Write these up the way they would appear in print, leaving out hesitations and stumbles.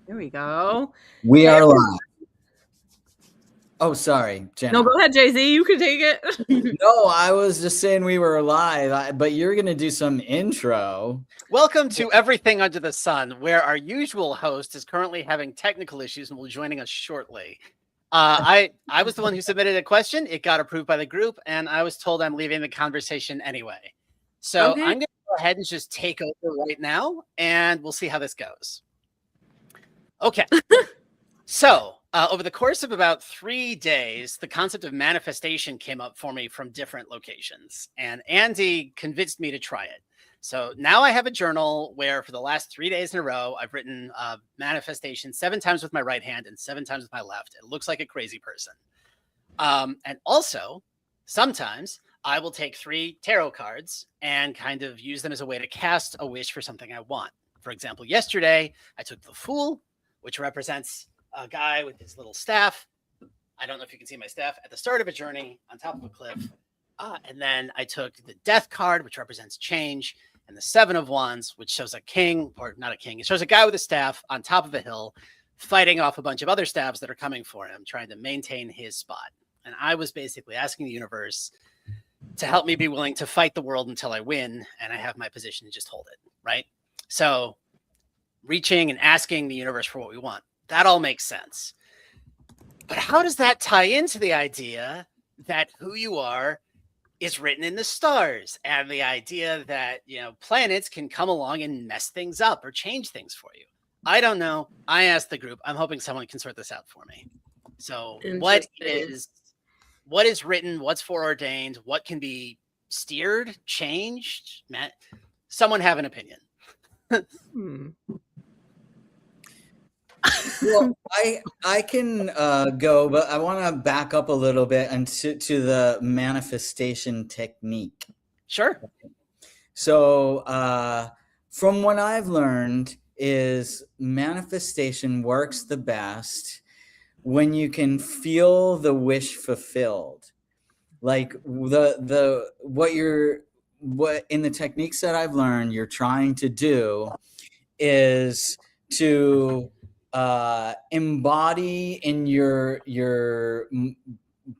There we go. We Hey, are live. Oh, sorry, Jenna. no, go ahead, Jay-Z. You can take it. No, I was just saying we were live, but you're going to do some intro. Welcome to Everything Under the Sun, where our usual host is currently having technical issues and will be joining us shortly. I was the one who submitted a question. It got approved by the group, and I was told I'm leaving the conversation anyway. So Okay. I'm going to go ahead and just take over right now, and we'll see how this goes. Okay. So over the course of about 3 days, the concept of manifestation came up for me from different locations, and Andy convinced me to try it. So now I have a journal where for the last 3 days in a row, I've written manifestation 7 times with my right hand and 7 times with my left. It looks like a crazy person. And also, sometimes I will take 3 tarot cards and kind of use them as a way to cast a wish for something I want. For example, yesterday, I took the Fool, which represents a guy with his little staff. I don't know if you can see my staff at the start of a journey on top of a cliff. And then I took the Death card, which represents change, and the 7 of Wands, which shows a king, or not a king. It shows a guy with a staff on top of a hill fighting off a bunch of other staffs that are coming for him, trying to maintain his spot. And I was basically asking the universe to help me be willing to fight the world until I win, and I have my position to just hold it, right? So reaching and asking the universe for what we want, that all makes sense. But how does that tie into the idea that who you are is written in the stars, and the idea that, you know, planets can come along and mess things up or change things for you? I don't know. I asked the group. I'm hoping someone can sort this out for me. So what is written? What's foreordained? What can be steered, changed? Matt, someone have an opinion. Well, I can go, but I want to back up a little bit and to the manifestation technique. Sure. So from what I've learned is manifestation works the best when you can feel the wish fulfilled. Like what in the techniques that I've learned you're trying to do is to embody in your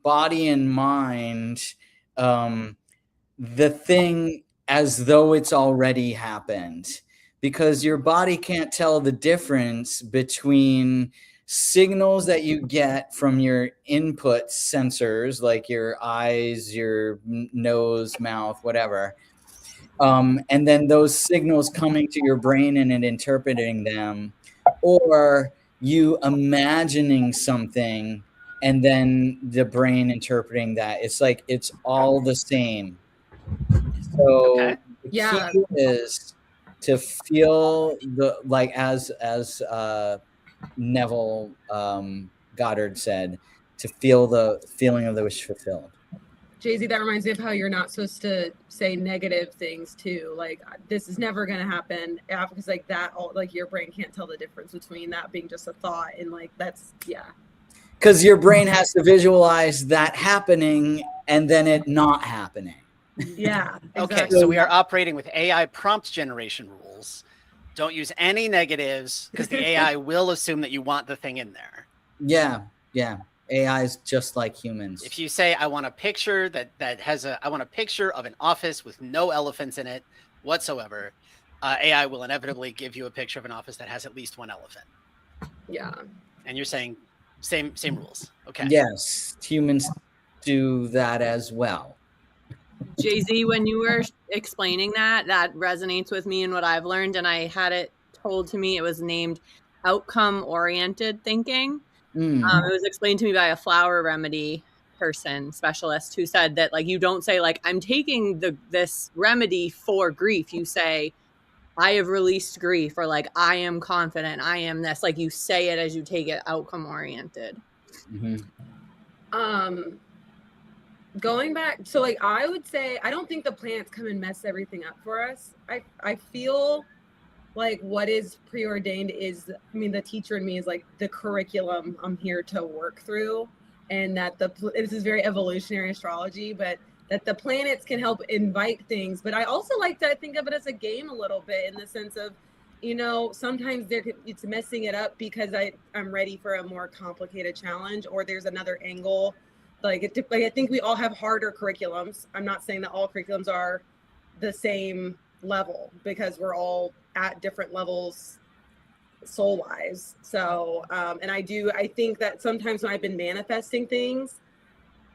body and mind the thing as though it's already happened, because your body can't tell the difference between signals that you get from your input sensors like your eyes, your nose, mouth, whatever, and then those signals coming to your brain and it interpreting them, or you imagining something and then the brain interpreting that. It's like it's all the same. So Okay. the key is to feel the, like as Neville Goddard said, to feel the feeling of the wish fulfilled. Jay-Z, that reminds me of how you're not supposed to say negative things too. Like, this is never going to happen, because like that, like your brain can't tell the difference between that being just a thought and like that's, yeah. Because your brain has to visualize that happening and then it not happening. Yeah. Okay, Exactly. so we are operating with AI prompt generation rules. Don't use any negatives because the AI will assume that you want the thing in there. Yeah. AI is just like humans. If you say, I want a picture I want a picture of an office with no elephants in it whatsoever, AI will inevitably give you a picture of an office that has at least one elephant. Yeah. And you're saying same rules. Okay. Yes, humans do that as well. Jay-Z, when you were explaining that resonates with me and what I've learned, and I had it told to me. It was named outcome-oriented thinking. It was explained to me by a flower remedy person, specialist, who said that, like, you don't say, like, I'm taking this remedy for grief. You say, I have released grief, or like, I am confident, I am this. Like, you say it as you take it, outcome-oriented. Going back, so like I would say, I don't think the planets come and mess everything up for us. I feel like what is preordained is, I mean, the teacher in me is like the curriculum I'm here to work through, and that this is very evolutionary astrology, but that the planets can help invite things. But I also like to think of it as a game a little bit, in the sense of, you know, sometimes it's messing it up because I'm ready for a more complicated challenge, or there's another angle. Like I think we all have harder curriculums. I'm not saying that all curriculums are the same level, because we're all at different levels soul wise. So and I think that sometimes when I've been manifesting things,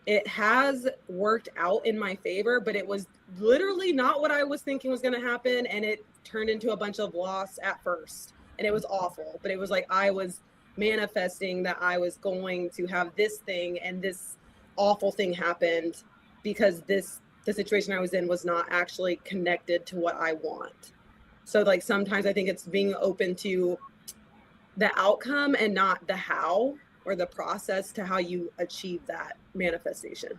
it has worked out in my favor, but it was literally not what I was thinking was going to happen, and it turned into a bunch of loss at first, and it was awful. But it was like I was manifesting that I was going to have this thing, and this awful thing happened because the situation I was in was not actually connected to what I want. So like sometimes I think it's being open to the outcome and not the how, or the process to how you achieve that manifestation.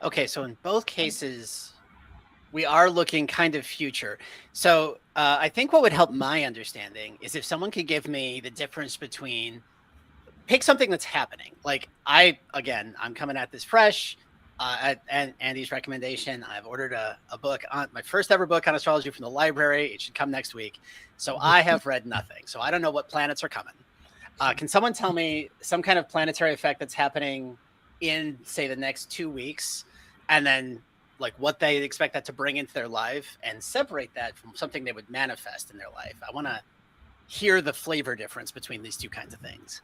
Okay, so in both cases, we are looking kind of future. So I think what would help my understanding is if someone could give me the difference between, pick something that's happening. Like I'm coming at this fresh. At Andy's recommendation, I've ordered a book, on my first ever book on astrology from the library. It should come next week. So I have read nothing. So I don't know what planets are coming. Can someone tell me some kind of planetary effect that's happening in, say, the next 2 weeks, and then like what they expect that to bring into their life, and separate that from something they would manifest in their life? I want to hear the flavor difference between these two kinds of things.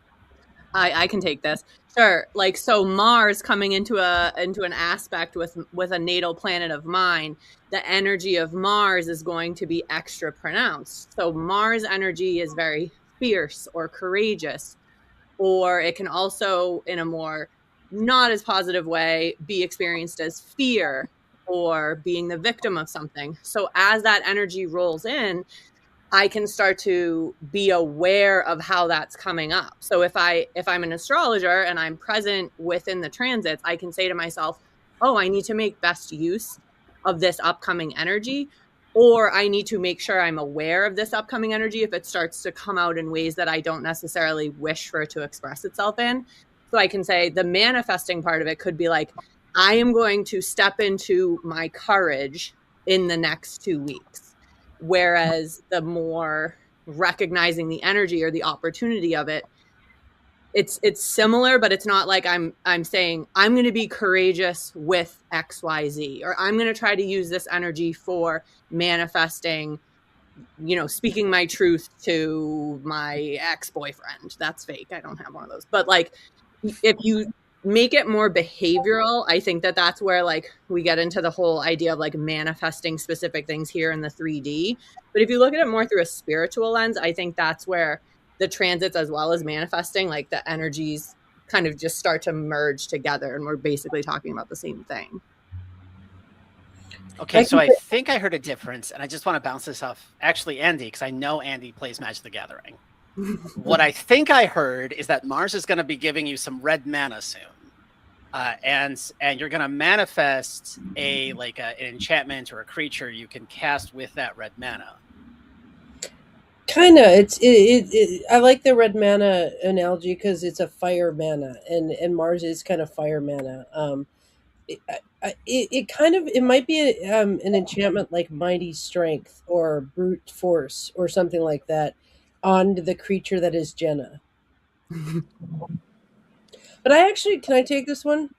I can take this. Sure. Like, so Mars coming into an aspect with a natal planet of mine, the energy of Mars is going to be extra pronounced. So Mars energy is very fierce or courageous, or it can also, in a more not as positive way, be experienced as fear or being the victim of something. So as that energy rolls in, I can start to be aware of how that's coming up. So if I'm an astrologer and I'm present within the transits, I can say to myself, oh, I need to make best use of this upcoming energy, or I need to make sure I'm aware of this upcoming energy if it starts to come out in ways that I don't necessarily wish for it to express itself in. So I can say the manifesting part of it could be like, I am going to step into my courage in the next 2 weeks. Whereas the more recognizing the energy or the opportunity of it, it's similar, but it's not like I'm saying I'm going to be courageous with XYZ, or I'm going to try to use this energy for manifesting, speaking my truth to my ex-boyfriend. That's fake. I don't have one of those. But like, if you make it more behavioral, I think that's where like we get into the whole idea of like manifesting specific things here in the 3D. But if you look at it more through a spiritual lens, I think that's where the transits, as well as manifesting, like the energies kind of just start to merge together, and we're basically talking about the same thing. Okay, so I think I heard a difference, and I just want to bounce this off actually Andy, because I know Andy plays Magic the Gathering. What I think I heard is that Mars is going to be giving you some red mana soon, and you're going to manifest an enchantment or a creature you can cast with that red mana. Kind of. I like the red mana analogy because it's a fire mana, and Mars is kind of fire mana. It might be an enchantment like Mighty Strength or Brute Force or something like that on the creature that is Jenna. But can I take this one?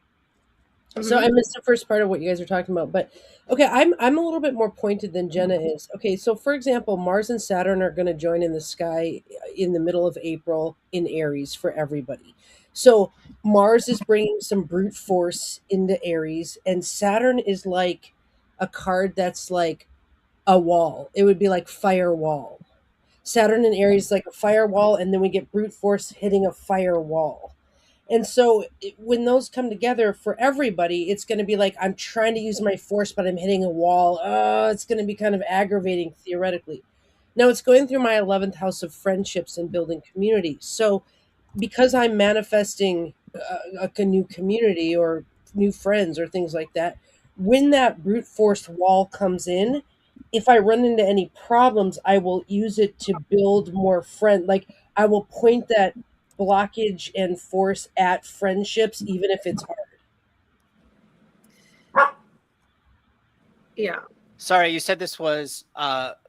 Mm-hmm. So I missed the first part of what you guys are talking about, but okay, I'm a little bit more pointed than Jenna is. Okay, so for example, Mars and Saturn are going to join in the sky in the middle of April in Aries for everybody. So Mars is bringing some brute force into Aries, and Saturn is like a card that's like a wall. It would be like firewall. Saturn and Aries is like a firewall, and then we get brute force hitting a firewall. And so when those come together for everybody, it's going to be like, I'm trying to use my force, but I'm hitting a wall. It's going to be kind of aggravating theoretically. Now it's going through my 11th house of friendships and building community. So because I'm manifesting a new community or new friends or things like that, when that brute force wall comes in, if I run into any problems, I will use it to build more friends. Like I will point that blockage and force at friendships, even if it's hard. Yeah. Sorry, you said this was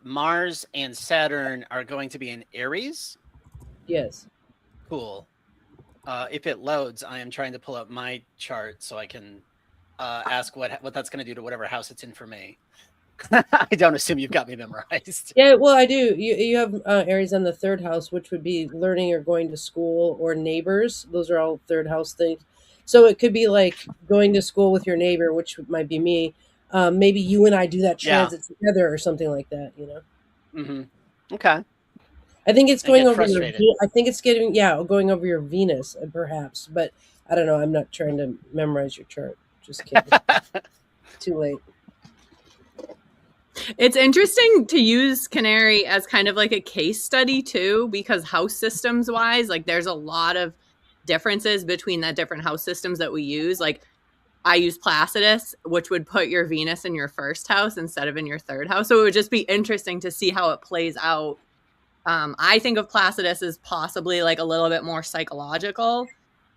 Mars and Saturn are going to be in Aries? Yes. Cool. If it loads, I am trying to pull up my chart so I can ask what that's going to do to whatever house it's in for me. I don't assume you've got me memorized. Yeah, well, I do. You have Aries on the third house, which would be learning or going to school or neighbors. Those are all third house things. So it could be like going to school with your neighbor, which might be me. Maybe you and I do that Yeah. transit together or something like that. Mm-hmm. Okay. I think it's And going get over your. frustrated. I think it's going over your Venus, perhaps. But I don't know. I'm not trying to memorize your chart. Just kidding. Too late. It's interesting to use Canary as kind of like a case study too, because house systems wise, like there's a lot of differences between the different house systems that we use. Like I use Placidus, which would put your Venus in your first house instead of in your third house. So it would just be interesting to see how it plays out. I think of Placidus as possibly like a little bit more psychological.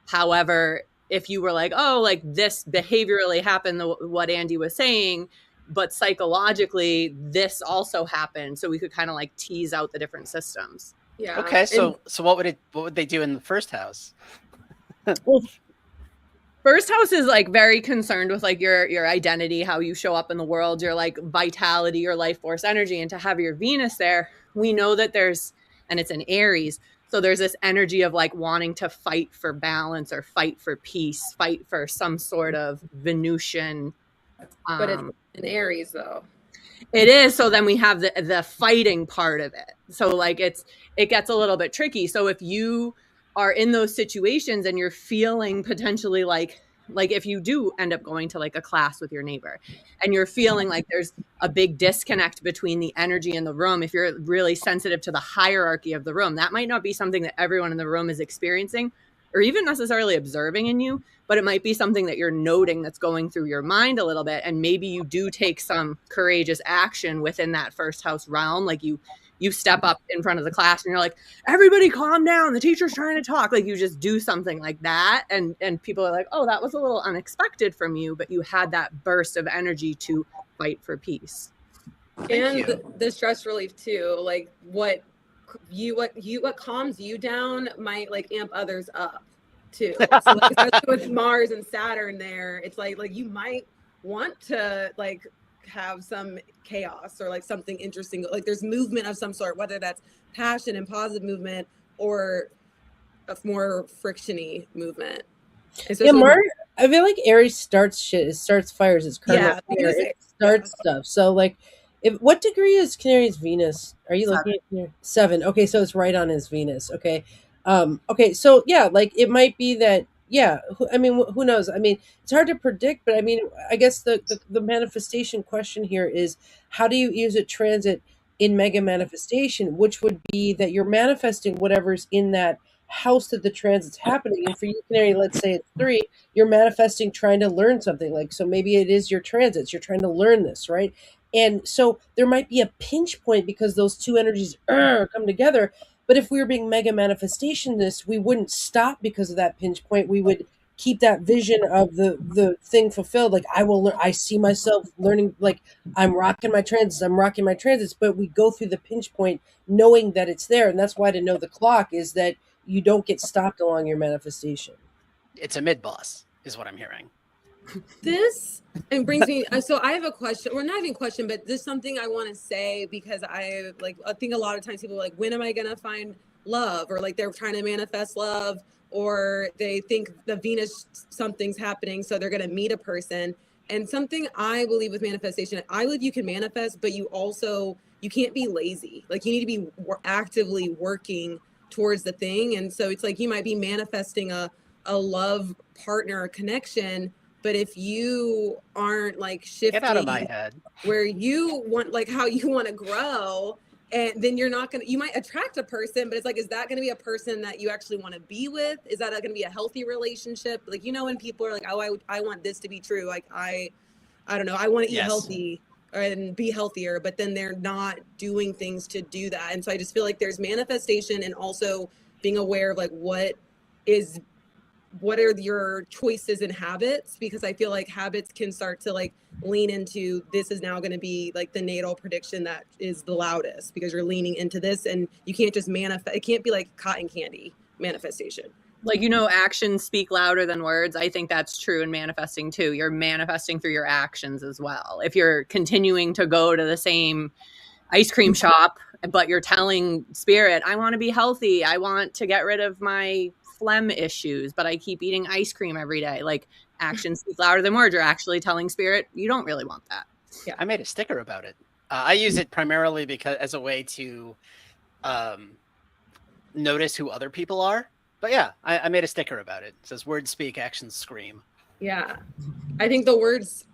However, if you were like, oh, like this behaviorally happened, what Andy was saying, but psychologically, this also happened. So we could kind of like tease out the different systems. Yeah. Okay, so what would they do in the first house? Well, first house is like very concerned with like your identity, how you show up in the world, your like vitality, your life force energy. And to have your Venus there, we know that and it's in Aries. So there's this energy of like wanting to fight for balance or fight for peace, fight for some sort of Venusian. But it's in Aries though. It is. So then we have the fighting part of it. So like it gets a little bit tricky. So if you are in those situations and you're feeling potentially like if you do end up going to like a class with your neighbor and you're feeling like there's a big disconnect between the energy in the room, if you're really sensitive to the hierarchy of the room, that might not be something that everyone in the room is experiencing or even necessarily observing in you, but it might be something that you're noting that's going through your mind a little bit. And maybe you do take some courageous action within that first house realm. Like you step up in front of the class and you're like, everybody calm down. The teacher's trying to talk. Like you just do something like that. And people are like, oh, that was a little unexpected from you, but you had that burst of energy to fight for peace. And the stress relief too. Like what calms you down might like amp others up too. So like, especially with Mars and Saturn there, it's like you might want to like have some chaos or like something interesting, like there's movement of some sort, whether that's passion and positive movement or a more frictiony movement. Yeah, Mars. I feel like Aries starts shit. It starts fires. It's cardinal fire. It starts stuff. So like, what degree is Canary's Venus? Are you looking at 7? Okay, so it's right on his Venus. Okay, okay, so yeah, like it might be that. Yeah, I mean, who knows? I mean, it's hard to predict, but I mean, I guess the manifestation question here is how do you use a transit in mega manifestation, which would be that you're manifesting whatever's in that house that the transit's happening. And for you, Canary, let's say it's 3, you're manifesting trying to learn something. Like, so maybe it is your transits. You're trying to learn this, right? And so there might be a pinch point because those two energies come together. But if we were being mega manifestationists, we wouldn't stop because of that pinch point. We would keep that vision of the thing fulfilled. Like I will learn, I see myself learning, like I'm rocking my transits, but we go through the pinch point knowing that it's there. And that's why to know the clock is that you don't get stopped along your manifestation. It's a mid-boss is what I'm hearing. This and brings me, so I have a question, or not even a question, but this is something I want to say because I think a lot of times people are like, when am I going to find love? Or like they're trying to manifest love, or they think the Venus something's happening, so they're going to meet a person. And something I believe with manifestation, I believe you can manifest, but you can't be lazy. Like you need to be actively working towards the thing. And so it's like you might be manifesting a love partner or connection, but if you aren't like shifting, get out of my head, where you want, like how you want to grow, and then you're not you might attract a person, but it's like, is that going to be a person that you actually want to be with? Is that going to be a healthy relationship? Like, when people are like, oh, I want this to be true. Like, I don't know, I want to eat healthy and be healthier, but then they're not doing things to do that. And so I just feel like there's manifestation and also being aware of like what is what are your choices and habits? Because I feel like habits can start to like lean into, this is now going to be like the natal prediction that is the loudest, because you're leaning into this, and you can't just manifest. It can't be like cotton candy manifestation. Like, you know, actions speak louder than words. I think that's true in manifesting too. You're manifesting through your actions as well. If you're continuing to go to the same ice cream shop, but you're telling spirit, I want to be healthy, I want to get rid of my phlegm issues, but I keep eating ice cream every day. Like, actions speak louder than words. You're actually telling spirit you don't really want that. Yeah, I made a sticker about it. I use it primarily because as a way to notice who other people are. But yeah, I made a sticker about it. It says words speak, actions scream. Yeah, I think the words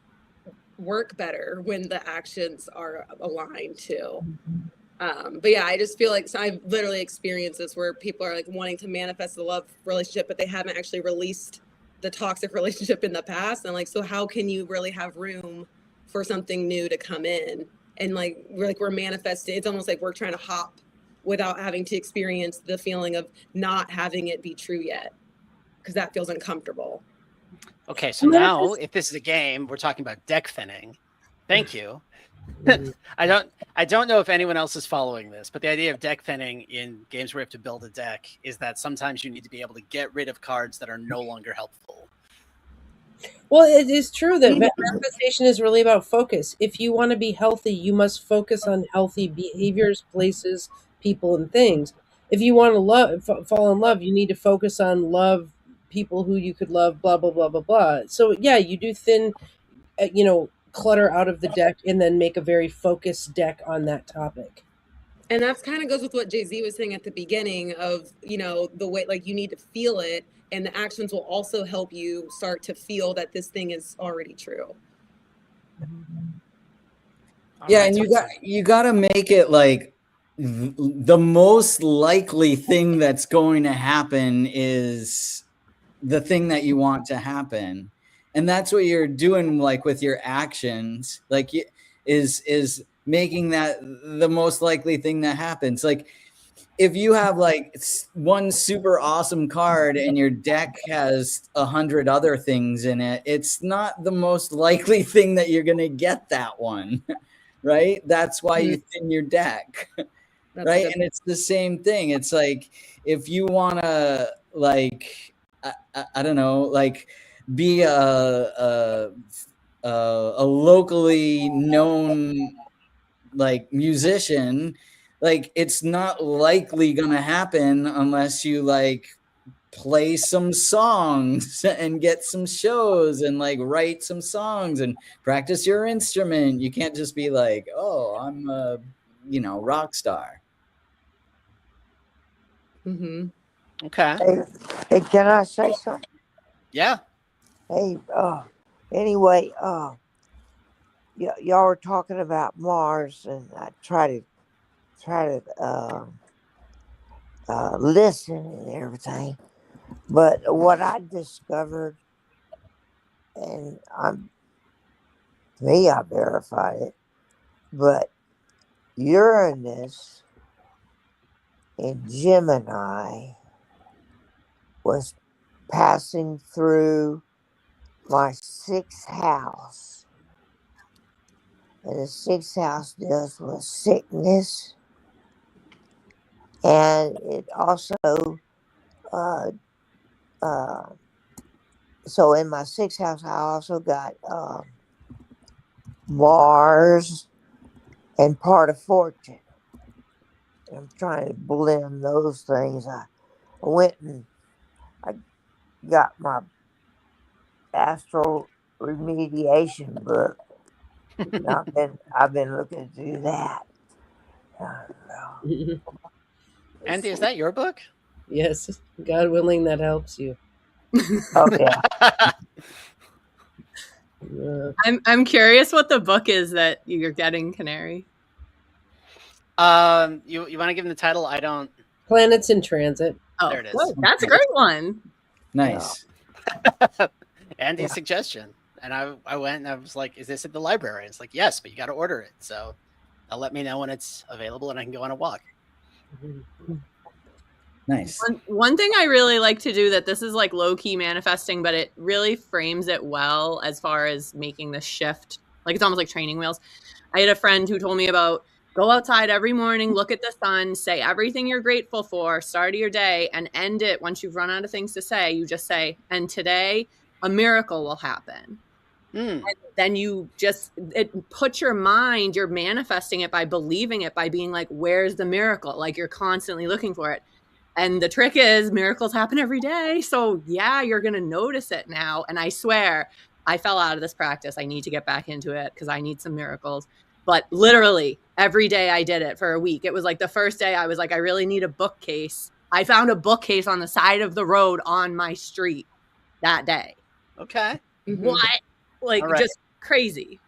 work better when the actions are aligned too. But yeah, I just feel like, so I've literally experienced this where people are like wanting to manifest the love relationship, but they haven't actually released the toxic relationship in the past. And like, so how can you really have room for something new to come in? And like, we're manifesting. It's almost like we're trying to hop without having to experience the feeling of not having it be true yet, because that feels uncomfortable. Okay, so now if this is a game, we're talking about deck thinning. Thank you. I don't know if anyone else is following this, but the idea of deck thinning in games where you have to build a deck is that sometimes you need to be able to get rid of cards that are no longer helpful. Well, it is true that manifestation is really about focus. If you want to be healthy, you must focus on healthy behaviors, places, people, and things. If you want to fall in love, you need to focus on love, people who you could love, blah, blah, blah, blah, blah. So yeah, you do thin, clutter out of the deck and then make a very focused deck on that topic. And that's kind of goes with what Jay-Z was saying at the beginning of, the way, like, you need to feel it, and the actions will also help you start to feel that this thing is already true. Yeah, and you got to make it like the most likely thing that's going to happen is the thing that you want to happen. And that's what you're doing, like with your actions, like is making that the most likely thing that happens. Like if you have like one super awesome card and your deck has 100 other things in it, it's not the most likely thing that you're going to get that one. Right? That's why you thin your deck. Right? And it's the same thing. It's like if you want to, like, I don't know, like be a locally known like musician, like it's not likely gonna happen unless you like play some songs and get some shows and like write some songs and practice your instrument. You can't just be like, oh, I'm a rock star. Mm-hmm. Okay. Hey, can I say something? Yeah. Hey, anyway, y'all were talking about Mars, and I try to listen and everything. But what I discovered, and I verified it, but Uranus in Gemini was passing through my 6th house. And the 6th house deals with sickness. And it also, so in my 6th house, I also got Mars and part of fortune. I'm trying to blend those things. I went and I got my astral remediation book. I've been looking to do that. Andy, is that your book? Yes, God willing, that helps you. Oh yeah. I'm curious what the book is that you're getting, Canary. You want to give him the title? I don't. Planets in Transit. Oh, there it is. Good. That's a great one. Nice. Andy's suggestion. And I went and I was like, is this at the library? It's like, yes, but you got to order it. So they'll let me know when it's available and I can go on a walk. Nice. One thing I really like to do that this is like low-key manifesting, but it really frames it well as far as making the shift. Like it's almost like training wheels. I had a friend who told me about go outside every morning, look at the sun, say everything you're grateful for, start of your day, and end it once you've run out of things to say. You just say, and today a miracle will happen. And then you just put your mind, you're manifesting it by believing it, by being like, where's the miracle? Like you're constantly looking for it. And the trick is miracles happen every day. So yeah, you're going to notice it now. And I swear I fell out of this practice. I need to get back into it because I need some miracles. But literally every day I did it for a week. It was like the first day I was like, I really need a bookcase. I found a bookcase on the side of the road on my street that day. Okay. What? Like just crazy.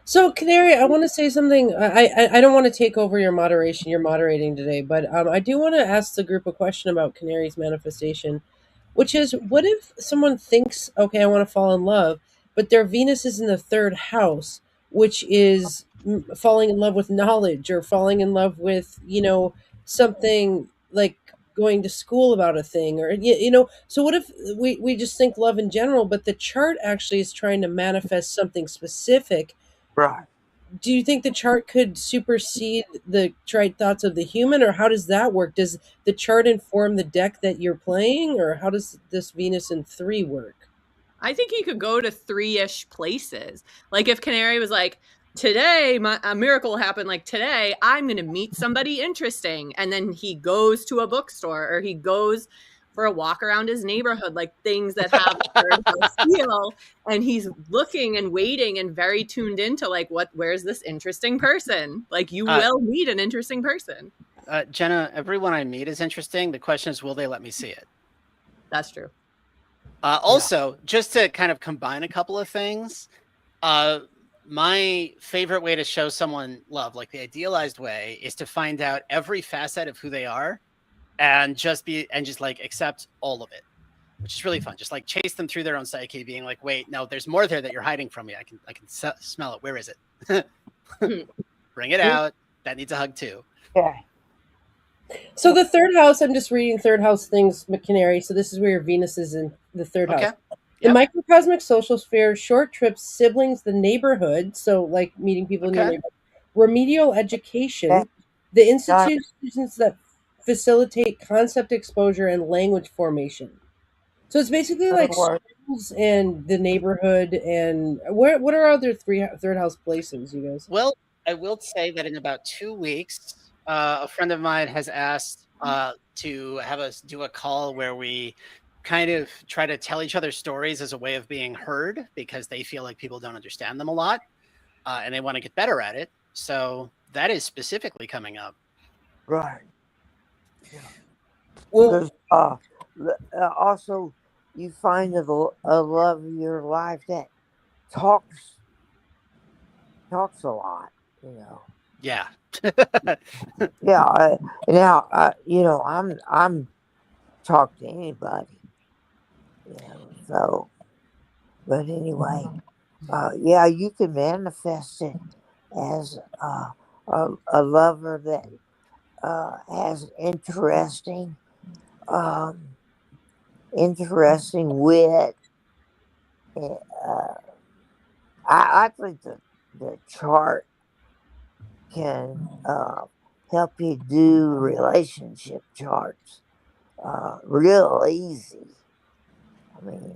So, Canary, I want to say something. I don't want to take over your moderation. You're moderating today, but I do want to ask the group a question about Canary's manifestation, which is, what if someone thinks, okay, I want to fall in love, but their Venus is in the 3rd house, which is falling in love with knowledge or falling in love with, something like going to school about a thing, or so what if we just think love in general, but the chart actually is trying to manifest something specific? Right. Do you think the chart could supersede the trite thoughts of the human, or how does that work? Does the chart inform the deck that you're playing, or how does this Venus in 3 work? I think he could go to 3-ish places. Like if Canary was like, today a miracle will happen, like today I'm going to meet somebody interesting, and then he goes to a bookstore or he goes for a walk around his neighborhood, like things that have a 3rd house feel, and he's looking and waiting and very tuned into like, where's this interesting person? Like you will meet an interesting person. Jenna, everyone I meet is interesting. The question is, will they let me see it? That's true. Also, just to kind of combine a couple of things, my favorite way to show someone love, like the idealized way, is to find out every facet of who they are and just like accept all of it, which is really fun. Just like chase them through their own psyche, being like, wait, no, there's more there that you're hiding from me. I can smell it. Where is it? Bring it out. That needs a hug too. Yeah. So the 3rd house, I'm just reading 3rd house things, Canary. So this is where your Venus is in the 3rd house. The microcosmic social sphere, short trips, siblings, the neighborhood. So like meeting people in your neighborhood. Remedial education, the institutions that facilitate concept exposure and language formation. So it's basically like schools and the neighborhood. And what are other 3rd house places, you guys? Well, I will say that in about 2 weeks, a friend of mine has asked to have us do a call where we kind of try to tell each other stories as a way of being heard, because they feel like people don't understand them a lot, and they want to get better at it. So that is specifically coming up. Right. Yeah. Well, also, you find a love of your life that talks a lot, Yeah. Yeah. I'm talk to anybody. So, but anyway, you can manifest it as a lover that has interesting wit. I think the chart can help you do relationship charts real easy. I mean,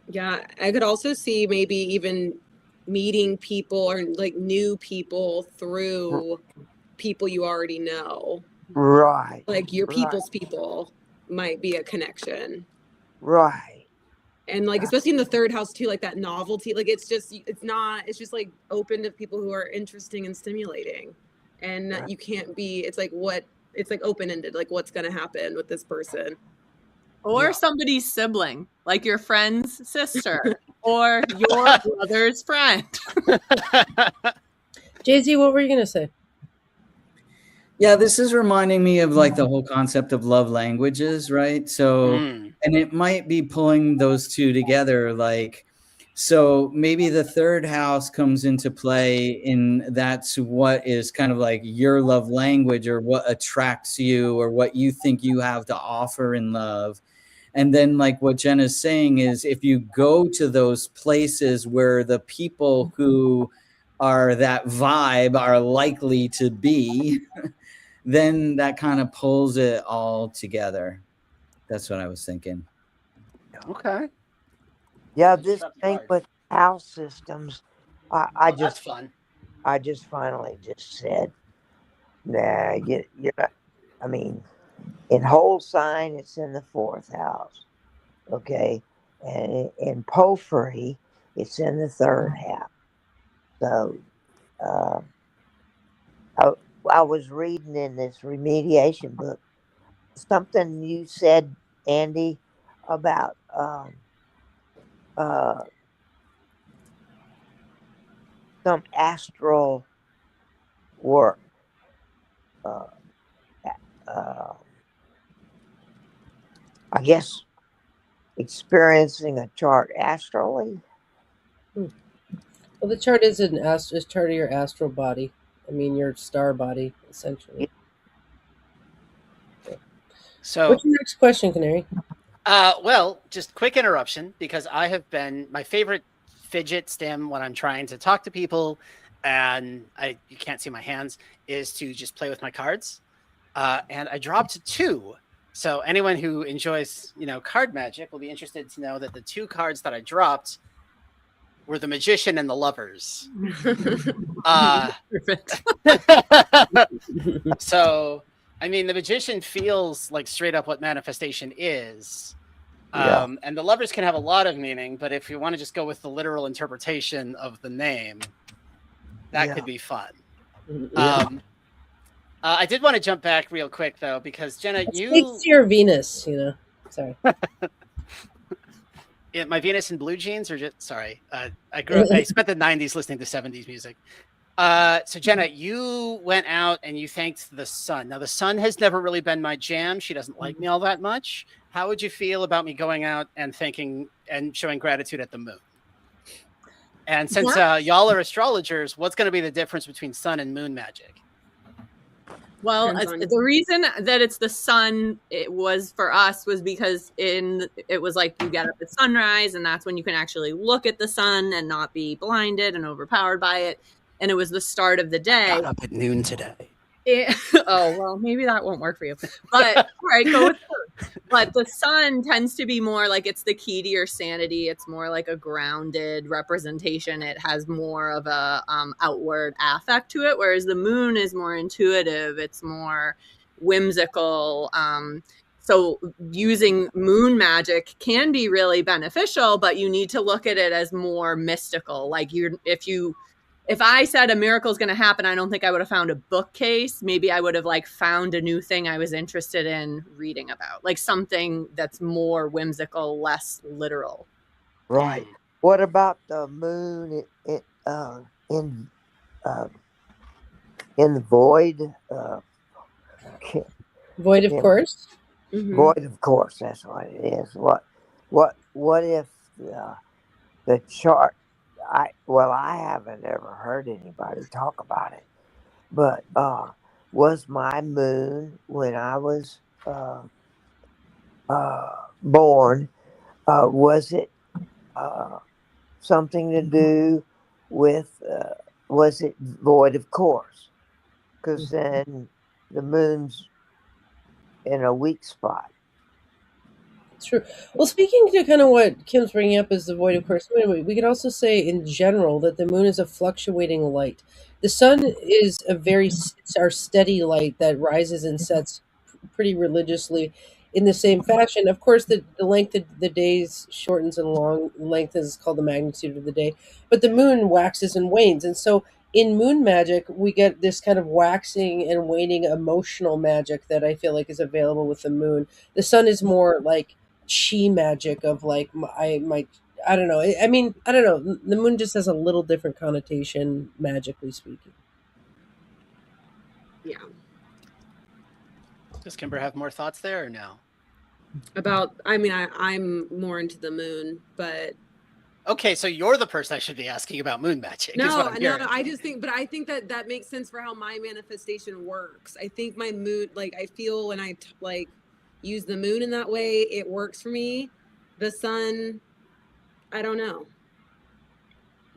yeah, I could also see maybe even meeting people or like new people through people you already know. Right. Like your people's people might be a connection. Right. And like, especially in the 3rd house too, like that novelty, like it's just like open to people who are interesting and stimulating. And you can't be, it's like open-ended, like what's going to happen with this person. Or somebody's sibling, like your friend's sister or your brother's friend. Jay-Z, what were you going to say? Yeah, this is reminding me of like the whole concept of love languages, right? So, and it might be pulling those two together. Like So maybe the third house comes into play, and that's what is kind of like your love language, or what attracts you, or what you think you have to offer in love. And then, like what Jenna's saying, is if you go to those places where the people who are that vibe are likely to be, then that kind of pulls it all together. That's what I was thinking. Okay. Yeah, this thing with house systems, I That's just fun. I just finally just said, nah, you're not. I mean, in whole sign, it's in the fourth house, okay, and in Porphyry, it's in the third house. So, uh, I, I was reading in this remediation book something you said, Andy, about uh, some astral work. Uh, uh, I guess experiencing a chart astrally. Well, the chart is is chart of your astral body. I mean, your star body, essentially. So, What's your next question, Canary? well, just quick interruption, because I have been my favorite fidget stim when I'm trying to talk to people, and you can't see my hands, is to just play with my cards. And I dropped 2. So anyone who enjoys, card magic will be interested to know that the 2 cards that I dropped were the Magician and the Lovers. Perfect. So, I mean, the Magician feels like straight up what manifestation is. Yeah. And the Lovers can have a lot of meaning, but if you want to just go with the literal interpretation of the name, that could be fun. Yeah. I did want to jump back real quick, though, because Jenna, It speaks to your Venus, Sorry. My Venus in blue jeans, or just sorry. I spent the 90s listening to 70s music. So Jenna, you went out and you thanked the sun. Now, the sun has never really been my jam. She doesn't like me all that much. How would you feel about me going out and thanking and showing gratitude at the moon? And since y'all are astrologers, what's going to be the difference between sun and moon magic? Well, the reason that it's the sun, it was for us, was because it was like you get up at sunrise, and that's when you can actually look at the sun and not be blinded and overpowered by it. And it was the start of the day. I got up at noon today. Oh, well, maybe that won't work for you. But all right, go with her. But the sun tends to be more like it's the key to your sanity. It's more like a grounded representation. It has more of a outward affect to it, whereas the moon is more intuitive. It's more whimsical. So using moon magic can be really beneficial, but you need to look at it as more mystical. Like if I said a miracle is going to happen, I don't think I would have found a bookcase. Maybe I would have found a new thing I was interested in reading about, like something that's more whimsical, less literal. Right. What about the moon in the void? Void of course. Void of course. That's what it is. What if the chart? I haven't ever heard anybody talk about it, but was my moon when I was born? Was it something to do with? Was it void of course? Because then the moon's in a weak spot. True. Well, speaking to kind of what Kim's bringing up as the void of course, we could also say in general that the moon is a fluctuating light. The sun is it's our steady light that rises and sets pretty religiously in the same fashion. Of course, the length of the days shortens and long length is called the magnitude of the day, but the moon waxes and wanes. And so in moon magic, we get this kind of waxing and waning emotional magic that I feel like is available with the moon. The sun is more like chi magic of like I don't know. I mean, I don't know. The moon just has a little different connotation, magically speaking. Yeah. Does Kimber have more thoughts there or no? I'm more into the moon, but Okay, so you're the person I should be asking about moon magic. Is No, what I'm no, hearing. no. I just think, but I think that makes sense for how my manifestation works. I think my moon, like I feel when I like use the moon in that way, it works for me. The sun, I don't know.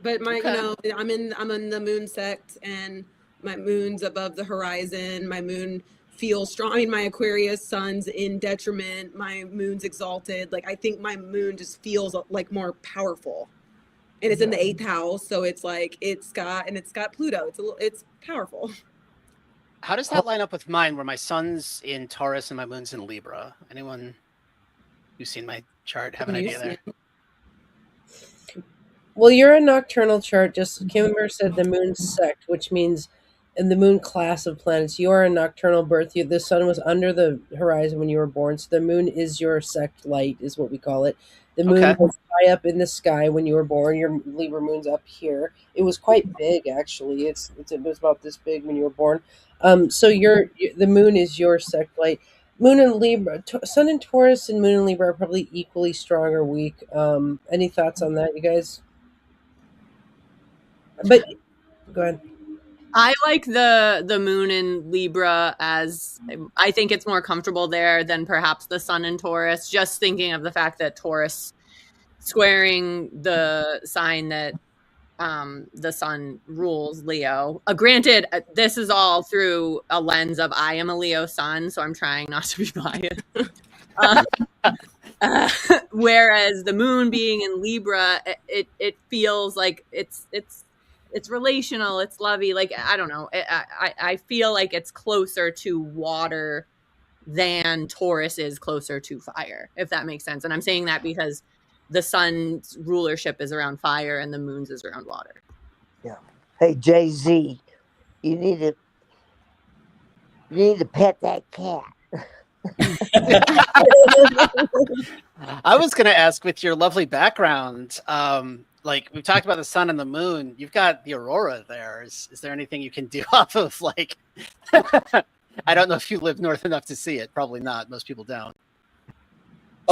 But my, Okay. I'm in the moon sect, and my moon's above the horizon. My moon feels strong. I mean, my Aquarius sun's in detriment. My moon's exalted. Like I think my moon just feels like more powerful. And it's in the 8th house, so it's like it's got Pluto. It's powerful. How does that line up with mine, where my sun's in Taurus and my moon's in Libra? Anyone who's seen my chart have an idea there? Well, you're a nocturnal chart. Just Kimber said the moon sect, which means in the moon class of planets, you are a nocturnal birth. The sun was under the horizon when you were born, so the moon is your sect light, is what we call it. The moon Okay. was high up in the sky when you were born. Your Libra moon's up here. It was quite big, actually. It was about this big when you were born. So the moon is your sect light. Moon and Libra, Sun and Taurus and Moon and Libra are probably equally strong or weak. Any thoughts on that, you guys? But go ahead. I like the moon in Libra, as I think it's more comfortable there than perhaps the sun in Taurus. Just thinking of the fact that Taurus squaring the sign that the sun rules, Leo. Granted, this is all through a lens of I am a Leo sun, so I'm trying not to be biased. Whereas the moon being in Libra, it feels like it's relational, it's lovey. Like I don't know, I feel like it's closer to water than Taurus is closer to fire, if that makes sense. And I'm saying that because the sun's rulership is around fire and the moon's is around water. Yeah. Hey, Jay-Z, you need to pet that cat. I was going to ask, with your lovely background, like we've talked about the sun and the moon, you've got the aurora there. Is there anything you can do off of, like, I don't know if you live north enough to see it. Probably not. Most people don't.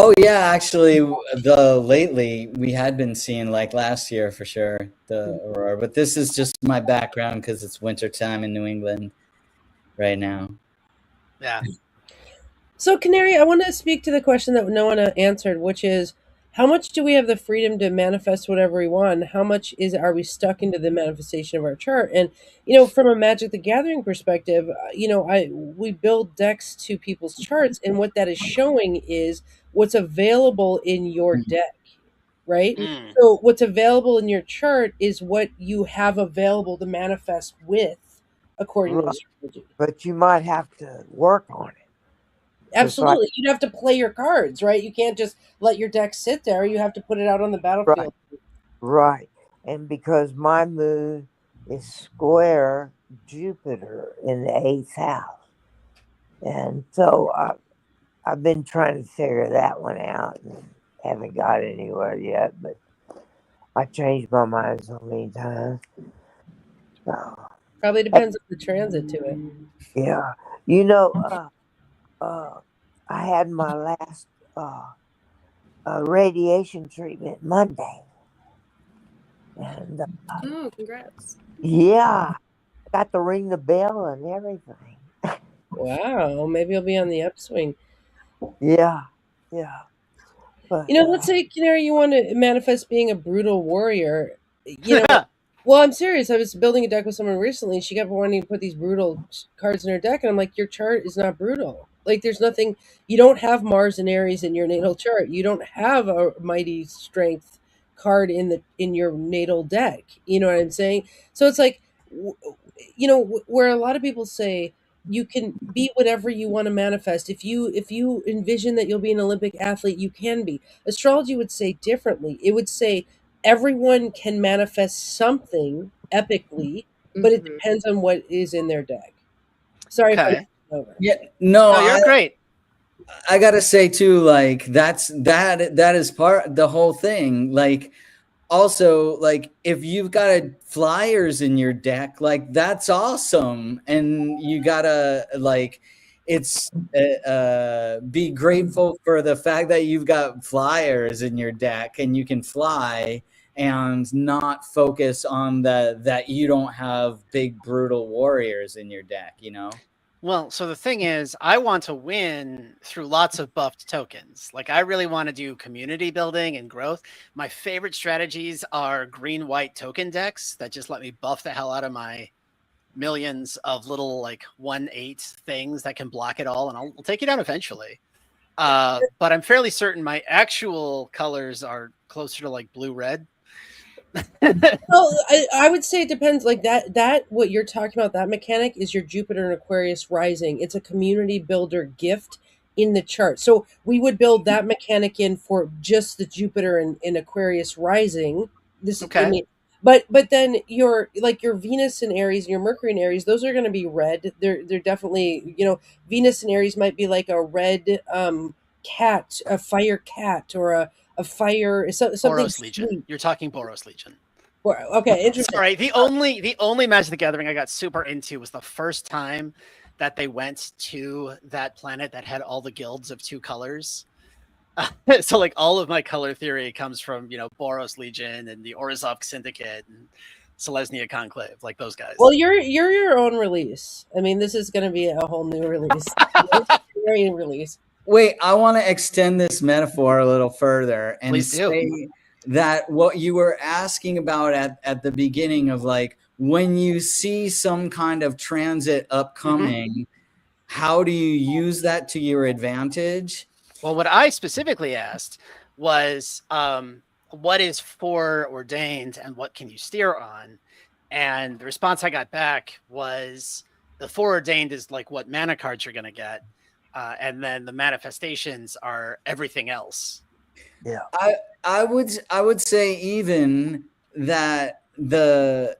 Oh yeah, actually, lately we had been seeing, like last year for sure, the aurora. But this is just my background because it's wintertime in New England right now. Yeah. So, Canary, I want to speak to the question that no one answered, which is, how much do we have the freedom to manifest whatever we want? How much are we stuck into the manifestation of our chart? And from a Magic the Gathering perspective, we build decks to people's charts, and what that is showing is what's available in your deck, right? Mm. So, what's available in your chart is what you have available to manifest with, according to astrology. But you might have to work on it. Absolutely. Like, you'd have to play your cards, right? You can't just let your deck sit there. You have to put it out on the battlefield. Right. And because my moon is square Jupiter in the 8th house. And so I've been trying to figure that one out and haven't got anywhere yet. But I changed my mind so many times. Probably depends on the transit to it. Yeah. I had my last radiation treatment Monday. And oh, congrats. Yeah. Got to ring the bell and everything. Wow. Maybe you'll be on the upswing. Yeah. Yeah. But, let's say, Canary, you want to manifest being a brutal warrior. Well, I'm serious. I was building a deck with someone recently, and she kept wanting to put these brutal cards in her deck, and I'm like, your chart is not brutal. Like, there's nothing. You don't have Mars and Aries in your natal chart. You don't have a mighty strength card in your natal deck. You know what I'm saying? So it's like, where a lot of people say you can be whatever you want to manifest. If you envision that you'll be an Olympic athlete, you can be. Astrology would say differently. It would say everyone can manifest something epically, but it depends on what is in their deck. Sorry if I over. Yeah, no, you're great. I gotta say too, like that is part the whole thing. Like, also, like, if you've got flyers in your deck, like, that's awesome, and you gotta, like, it's be grateful for the fact that you've got flyers in your deck and you can fly, and not focus on that you don't have big brutal warriors in your deck, you know? Well, so the thing is, I want to win through lots of buffed tokens. Like, I really want to do community building and growth. My favorite strategies are green-white token decks that just let me buff the hell out of my millions of little, like, 1/8 things that can block it all, and I'll take you down eventually. But I'm fairly certain my actual colors are closer to, like, blue-red. Well, I would say it depends. Like that what you're talking about, that mechanic is your Jupiter and Aquarius rising. It's a community builder gift in the chart. So we would build that mechanic in for just the Jupiter and Aquarius rising. This Okay. I mean, but then your Venus and Aries and your Mercury and Aries, those are going to be red. They're definitely, Venus and Aries might be like a red cat, a fire cat, or a fire something Boros Legion. sweet. You're talking Boros Legion. Okay, interesting. Sorry, the only Magic the Gathering I got super into was the first time that they went to that planet that had all the guilds of 2 colors. So like all of my color theory comes from, Boros Legion and the Orzhov Syndicate and Selesnya Conclave, like those guys. Well, you're your own release. I mean, this is going to be a whole new release. Very release. Wait, I want to extend this metaphor a little further and Please do. say that what you were asking about at the beginning of, like, when you see some kind of transit upcoming, how do you use that to your advantage? Well, what I specifically asked was, what is foreordained and what can you steer on? And the response I got back was the foreordained is like what mana cards you're going to get. And then the manifestations are everything else. Yeah. I would say even that the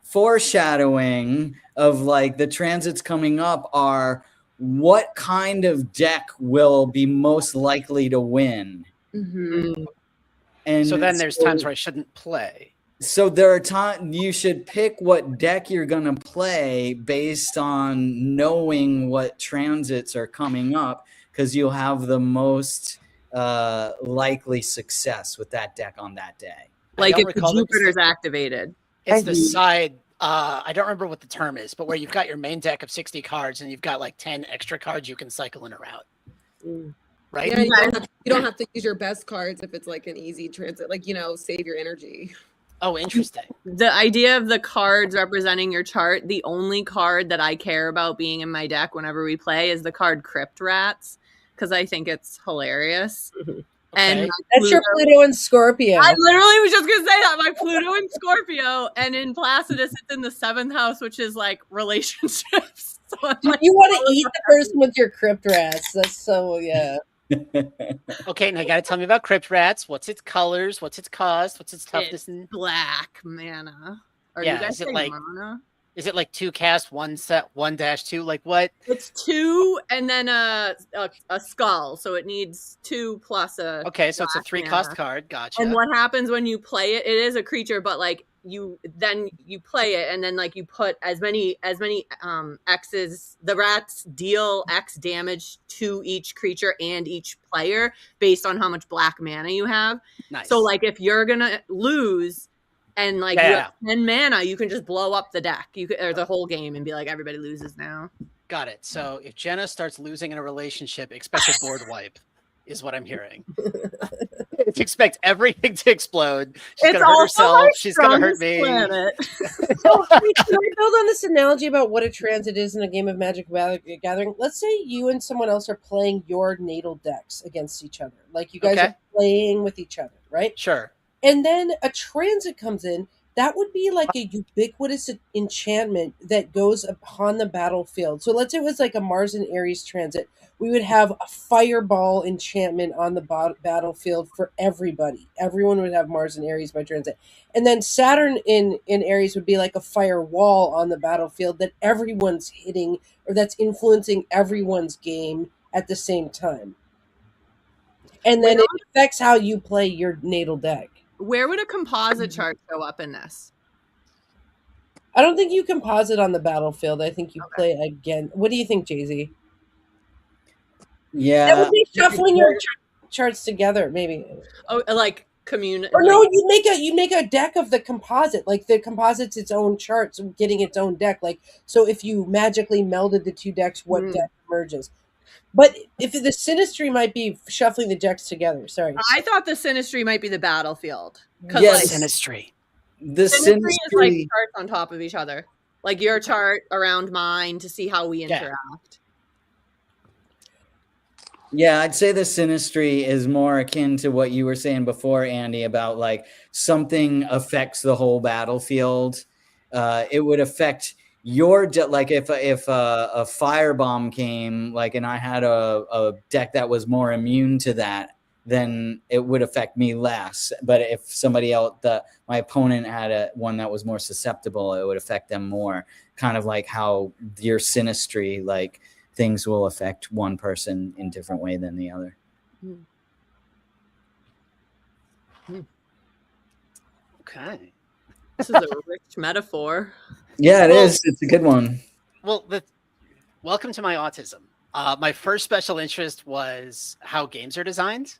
foreshadowing of, like, the transits coming up are what kind of deck will be most likely to win. Mm-hmm. And So then there's times where I shouldn't play. So there are times you should pick what deck you're going to play based on knowing what transits are coming up, because you'll have the most likely success with that deck on that day. Like if the Jupiter's activated. It's the side, I don't remember what the term is, but where you've got your main deck of 60 cards and you've got like 10 extra cards you can cycle in a route. Right? Yeah, you don't have to use your best cards if it's like an easy transit, like, save your energy. Oh, interesting. The idea of the cards representing your chart, the only card that I care about being in my deck whenever we play is the card Crypt Rats, because I think it's hilarious. Okay. And that's your Pluto and Scorpio. I literally was just going to say that. My Pluto and Scorpio, and in Placidus, it's in the 7th house, which is like relationships. So like, you want to eat the person with your Crypt Rats. That's so, yeah. Okay, now you got to tell me about Crypt Rats. What's its colors? What's its cost? What's its toughness? It's black mana. Or Yeah, you guys is it say like- mana? Is it like 2 cast, 1 set, 1-2? Like what? It's 2 and then a skull, so it needs 2 plus a. Okay, so it's a black 3-cost mana. card. Gotcha. And what happens when you play it? It is a creature, but like you play it, and then like you put as many X's. The rats deal X damage to each creature and each player based on how much black mana you have. Nice. So like if you're gonna lose. And like you have 10 mana, you can just blow up the deck, or the whole game, and be like, everybody loses now. Got it. So if Jenna starts losing in a relationship, expect a board wipe, is what I'm hearing. Expect everything to explode. She's gonna hurt herself. She's gonna hurt me. So, can I build on this analogy about what a transit is in a game of Magic the Gathering? Let's say you and someone else are playing your natal decks against each other. Like you guys are playing with each other, right? Sure. And then a transit comes in. That would be like a ubiquitous enchantment that goes upon the battlefield. So let's say it was like a Mars and Aries transit. We would have a fireball enchantment on the battlefield for everybody. Everyone would have Mars and Aries by transit. And then Saturn in Aries would be like a firewall on the battlefield that everyone's hitting, or that's influencing everyone's game at the same time. And then it affects how you play your natal deck. Where would a composite chart show up in this? I don't think you composite on the battlefield. I think you play again. What do you think, Jay-Z? Yeah. That would be shuffling your charts together, maybe. Oh, like community. Or no, you make a deck of the composite. Like the composite's its own charts, getting its own deck. Like so, if you magically melded the two decks, what deck emerges? But if the synastry might be shuffling the decks together. Sorry, I thought the synastry might be the battlefield. Yes. Synastry. The Synastry is like synastry. charts on top of each other, like your chart around mine to see how we interact. Yeah, I'd say the synastry is more akin to what you were saying before, Andy, about like something affects the whole battlefield. It would affect your like if a firebomb came, like, and I had a deck that was more immune to that, then it would affect me less. But if somebody else, my opponent had one that was more susceptible, it would affect them more. Kind of like how your synastry, like, things will affect one person in different way than the other. Okay. This is a rich metaphor. Yeah, it is. It's a good one. Well, welcome to my autism. My first special interest was how games are designed.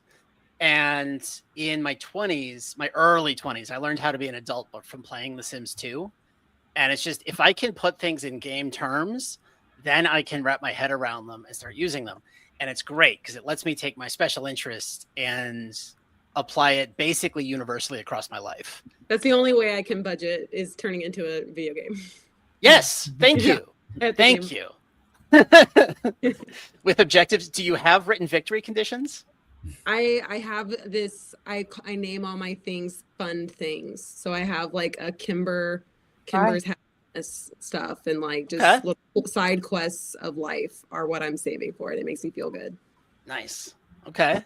And in my 20s, my early 20s, I learned how to be an adult from playing The Sims 2. And it's just, if I can put things in game terms, then I can wrap my head around them and start using them. And it's great because it lets me take my special interest and apply it basically universally across my life. That's the only way I can budget, is turning into a video game. Yes. Thank Yeah. you. Thank you. With objectives, do you have written victory conditions? I have this, I name all my things fun things. So I have like a Kimber's happiness stuff, and like just little side quests of life are what I'm saving for. It makes me feel good. Nice. Okay.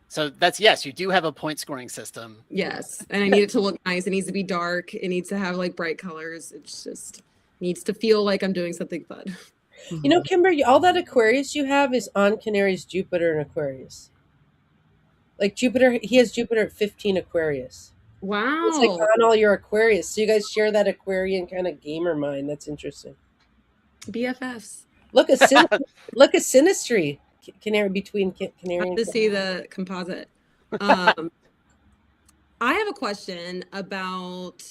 So that's, yes, you do have a point scoring system. Yes. And I need it to look nice. It needs to be dark. It needs to have like bright colors. It's just needs to feel like I'm doing something fun. You know, Kimber, all that Aquarius you have is on Canary's Jupiter and Aquarius. Like Jupiter, he has Jupiter at 15 Aquarius. Wow. It's like on all your Aquarius. So you guys share that Aquarian kind of gamer mind. That's interesting. BFFs. Look at synastry. Canary between Canary and to see the composite. I have a question about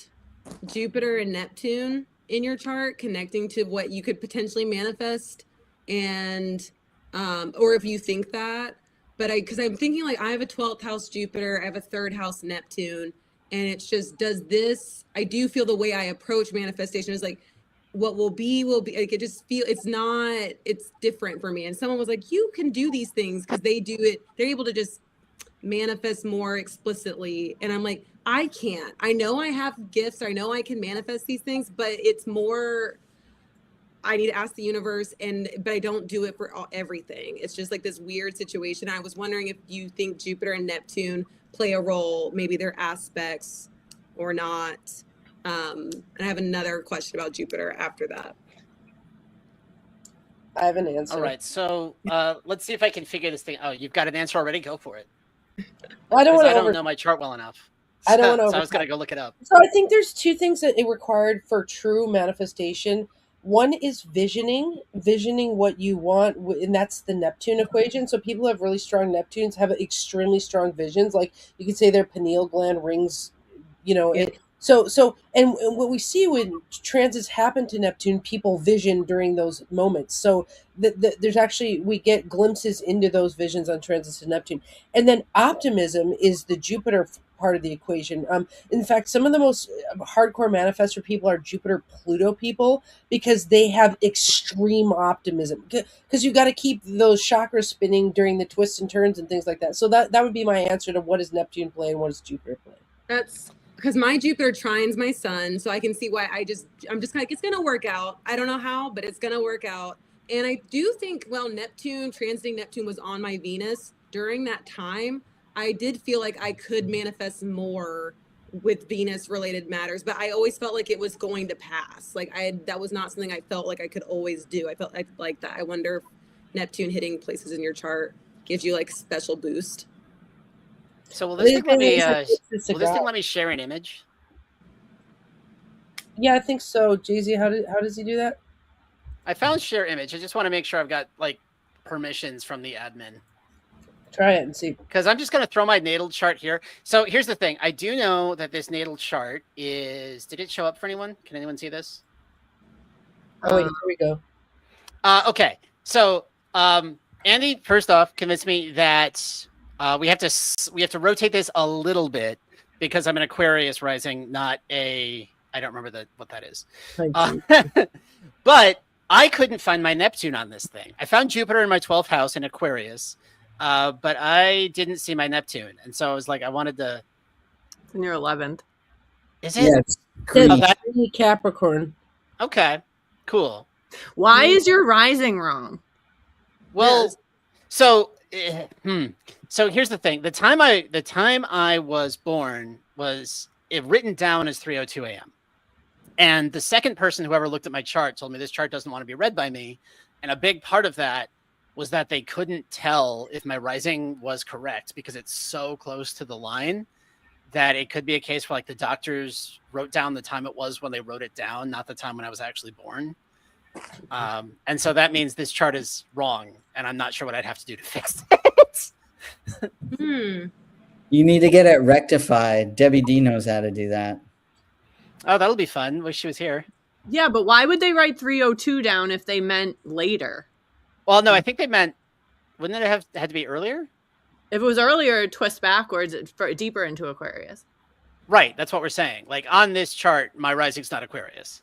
Jupiter and Neptune in your chart connecting to what you could potentially manifest, and or if you think that. But because I'm thinking, like, I have a 12th house Jupiter, I have a 3rd house Neptune, and it's just, I do feel the way I approach manifestation is like, what will be, like, it just feel, it's different for me. And someone was like, you can do these things because they do it, they're able to just manifest more explicitly. And I'm like, I can't. I know I have gifts, I know I can manifest these things, but it's more, I need to ask the universe, but I don't do it for everything. It's just like this weird situation. I was wondering if you think Jupiter and Neptune play a role, maybe they're aspects or not. And I have another question about Jupiter after that. I have an answer. All right, so let's see if I can figure this thing. Oh, you've got an answer already? Go for it. I don't know my chart well enough. I don't want to. So I was gonna go look it up. So I think there's two things that it required for true manifestation. One is visioning what you want, and that's the Neptune equation. So people who have really strong Neptunes have extremely strong visions. Like you could say their pineal gland rings, and what we see when transits happen to Neptune, people vision during those moments. So there's actually, we get glimpses into those visions on transits to Neptune. And then optimism is the Jupiter part of the equation. In fact, some of the most hardcore manifestor people are Jupiter-Pluto people because they have extreme optimism. Because you got to keep those chakras spinning during the twists and turns and things like that. So that would be my answer to what does Neptune play and what does Jupiter play. That's because my Jupiter trines my sun, so I can see why I'm just like, it's gonna work out. I don't know how, but it's gonna work out. And I do think, transiting Neptune was on my Venus during that time. I did feel like I could manifest more with Venus related matters, but I always felt like it was going to pass. Like that was not something I felt like I could always do. I felt like that. I wonder if Neptune hitting places in your chart gives you like special boost. So will this thing let me share an image? Yeah, I think so. Jay-Z, how does he do that? I found share image. I just want to make sure I've got like permissions from the admin. Try it and see. Because I'm just going to throw my natal chart here. So here's the thing. I do know that this natal chart is... Did it show up for anyone? Can anyone see this? Oh, wait, here we go. Okay. So Andy, first off, convinced me that we have to rotate this a little bit because I'm an Aquarius rising, not a... I don't remember what that is. But I couldn't find my Neptune on this thing. I found Jupiter in my 12th house in Aquarius, but I didn't see my Neptune. And so I was like, I wanted to... It's in your 11th. Is it? Yeah, it's That's Capricorn. Okay, cool. Why is your rising wrong? Well, Yes. so here's the thing. The time I was born was written down as 3:02 a.m. And the second person who ever looked at my chart told me this chart doesn't want to be read by me. And a big part of that was that they couldn't tell if my rising was correct because it's so close to the line that it could be a case where like the doctors wrote down the time it was when they wrote it down, not the time when I was actually born. And so that means this chart is wrong, and I'm not sure what I'd have to do to fix it. You need to get it rectified. Debbie D knows how to do that. Oh, that'll be fun. Wish she was here. Yeah, but why would they write 302 down if they meant later? Well, no, I think they meant, wouldn't it have had to be earlier? If it was earlier, it'd twist backwards deeper into Aquarius. Right, that's what we're saying. Like on this chart, my rising's not Aquarius.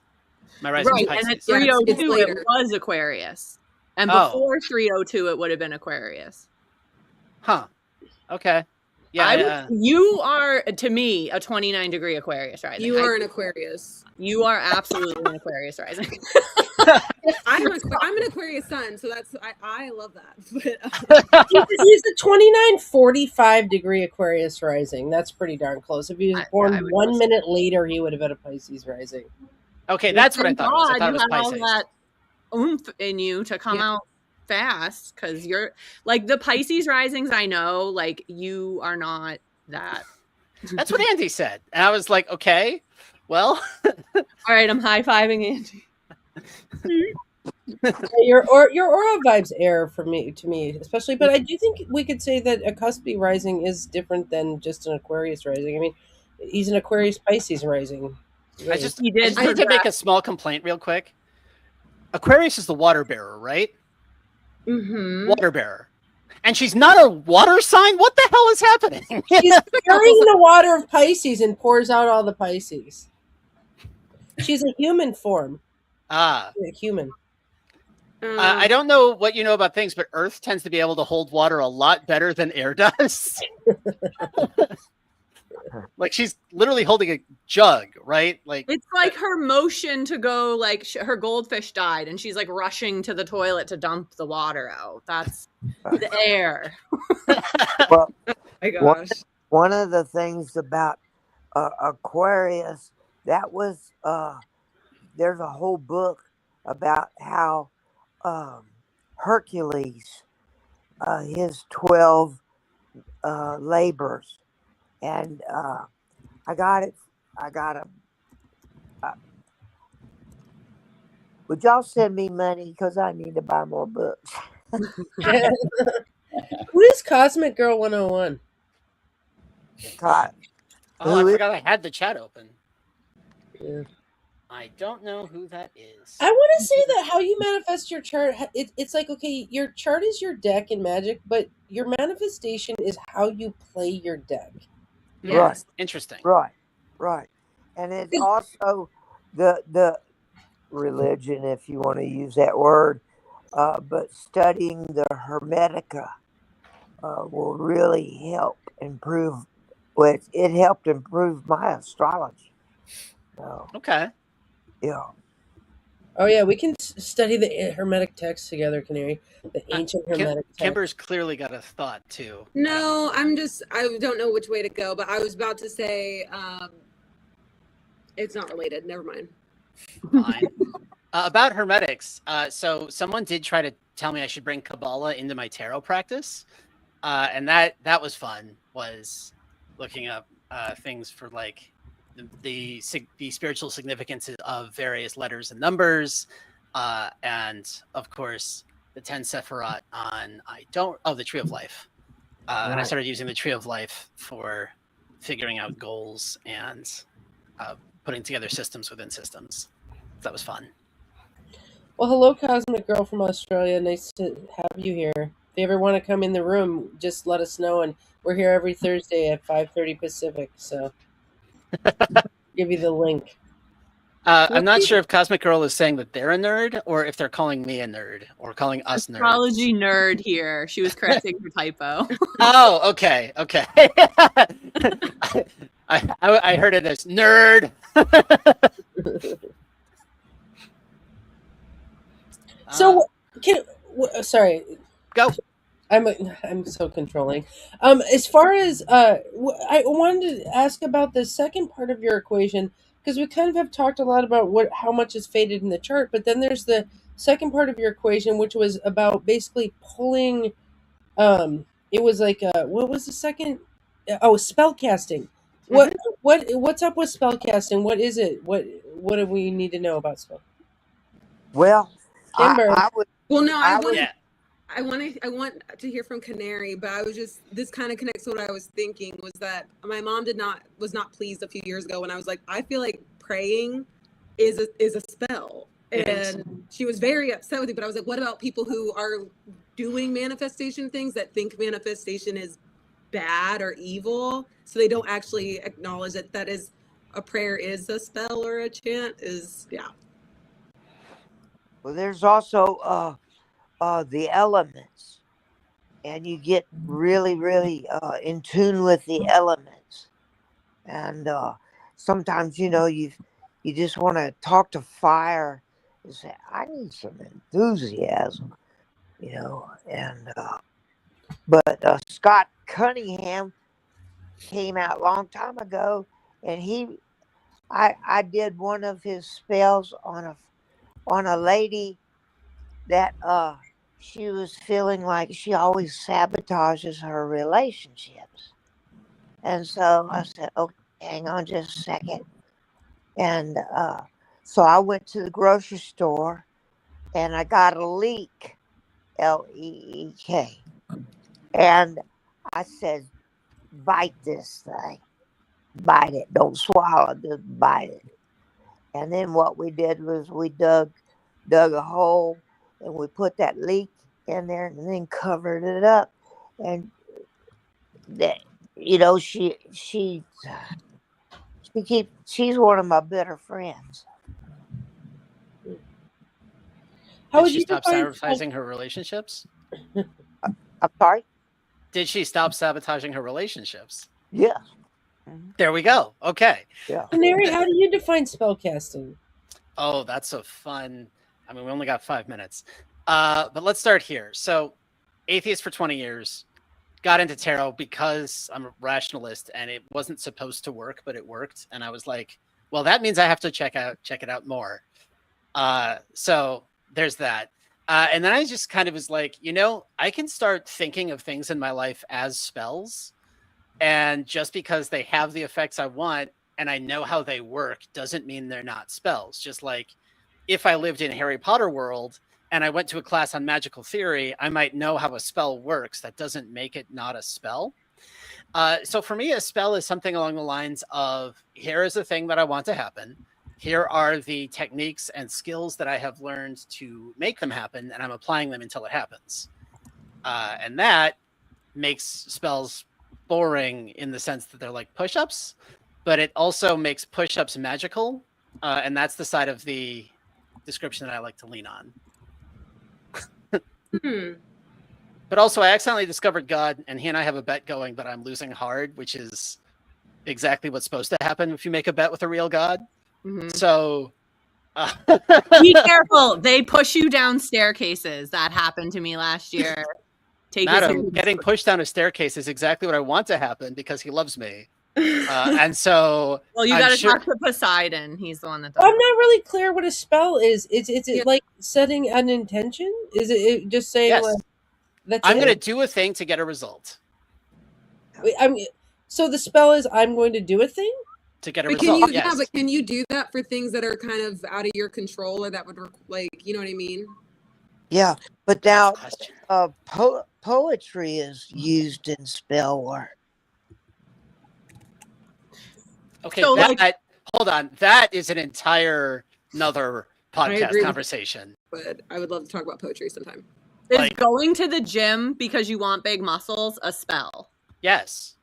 My rising's Right, Pisces. and at Yeah, 302, it's it was Aquarius. And Oh. before 302, it would have been Aquarius. Huh. Okay. Yeah. You are, to me, a 29-degree Aquarius rising. You are an Aquarius. You are absolutely an Aquarius rising. I'm an Aquarius sun, so I love that. He's a 29-45 Aquarius rising. That's pretty darn close. If he was born I would 1 also- minute later, he would have been a Pisces rising. Okay, that's what I Thank thought it was. I God thought it was you had Pisces. all that oomph in you to come Yeah. out fast because you're like the Pisces risings. I know, like you are not that. That's what Andy said. And I was like, okay, well. All right, I'm high-fiving Andy. Your aura vibes air to me, especially. But I do think we could say that a cuspy rising is different than just an Aquarius rising. I mean, he's an Aquarius Pisces rising. I just He did need to make a small complaint real quick. Aquarius is the water bearer, right? Mm-hmm. Water bearer. And she's not a water sign? What the hell is happening? She's carrying the water of Pisces and pours out all the Pisces. She's a human form. Ah. A human. I don't know what you know about things, but Earth tends to be able to hold water a lot better than air does. Like she's literally holding a jug, right? Like It's like her motion to go, like her goldfish died, and she's like rushing to the toilet to dump the water out. That's the air. Well, My gosh. one of the things about Aquarius, that was there's a whole book about how Hercules, his 12 labors, and I got it. Would y'all send me money because I need to buy more books? Who is Cosmic Girl 101? God. oh, Who I is- forgot I had the chat open. Yeah. I don't know who that is. I want to say that how you manifest your chart, it's like, okay, your chart is your deck in Magic, but your manifestation is how you play your deck. Yes. Interesting. Right. And it's also the religion, if you want to use that word, but studying the Hermetica will really help improve. Well, it helped improve my astrology. So, Okay. yeah. Oh yeah, we can study the Hermetic text together, Canary. The ancient Hermetic text. Kimber's clearly got a thought too. No, I don't know which way to go, but I was about to say it's not related. Never mind. Fine. About Hermetics, so someone did try to tell me I should bring Kabbalah into my tarot practice, and that was fun. Was looking up things for like the spiritual significances of various letters and numbers, and of course the 10 Sephirot on the Tree of Life. And I started using the Tree of Life for figuring out goals and putting together systems within systems. That was fun. Well, hello, Cosmic Girl from Australia. Nice to have you here. If you ever want to come in the room, just let us know. And we're here every Thursday at 5:30 Pacific. So give you the link. I'm not sure if Cosmic Girl is saying that they're a nerd or if they're calling me a nerd or calling us nerds. Astrology nerd here. She was correcting her typo. Oh, okay. I heard it as nerd. So, sorry. Go. I'm so controlling. As far as I wanted to ask about the second part of your equation, because we kind of have talked a lot about how much is fated in the chart, but then there's the second part of your equation, which was about basically pulling. It was like what was the second? Oh, spellcasting. What's up with spellcasting? What is it? What do we need to know about spell? Well, Timber. I would. Well, no, I would. want to hear from Canary, but I was just, this kind of connects to what I was thinking, was that my mom was not pleased a few years ago when I was like, I feel like praying is a spell. And she was very upset with me, but I was like, what about people who are doing manifestation things that think manifestation is bad or evil, so they don't actually acknowledge that is a prayer is a spell or a chant is, yeah. Well, there's also the elements, and you get really, really in tune with the elements. And sometimes, you just want to talk to fire and say, I need some enthusiasm, And but Scott Cunningham came out a long time ago, and I did one of his spells on a lady that she was feeling like she always sabotages her relationships. And so I said, okay, hang on just a second. And so I went to the grocery store and I got a leek, Leek. And I said, bite this thing. Bite it. Don't swallow, just bite it. And then what we did was we dug a hole and we put that leek in there and then covered it up. And she's one of my better friends. Did she stop sabotaging her relationships? I'm sorry? Did she stop sabotaging her relationships? Yeah. There we go. Okay. Yeah. Canary, how do you define spellcasting? Oh, that's so fun. I mean, we only got 5 minutes. But let's start here. So, atheist for 20 years, got into tarot because I'm a rationalist and it wasn't supposed to work, but it worked. And I was like, well, that means I have to check it out more. So there's that. And then I just kind of was like, I can start thinking of things in my life as spells. And just because they have the effects I want and I know how they work doesn't mean they're not spells. Just like if I lived in Harry Potter world and I went to a class on magical theory, I might know how a spell works. That doesn't make it not a spell. So for me, a spell is something along the lines of, here is a thing that I want to happen. Here are the techniques and skills that I have learned to make them happen, and I'm applying them until it happens. And that makes spells boring in the sense that they're like push-ups, but it also makes push-ups magical. And that's the side of the description that I like to lean on. But also I accidentally discovered God, and he and I have a bet going, but I'm losing hard, which is exactly what's supposed to happen if you make a bet with a real God. Mm-hmm. So be careful. They push you down staircases. That happened to me last year. Madam, getting pushed down a staircase is exactly what I want to happen because he loves me. And so, well, you got to talk to Poseidon. He's the one that. I'm not really clear what a spell is. Is it like setting an intention? Is it just saying? Yes. Like, that's I'm going to do a thing to get a result. So the spell is I'm going to do a thing to get a result. Yes. Yeah, but can you do that for things that are kind of out of your control, or that would you know what I mean? Yeah, but now Question. poetry is used in spell work. Okay, So, hold on. That is an entire another podcast agree with conversation. But I would love to talk about poetry sometime. is going to the gym because you want big muscles a spell? Yes.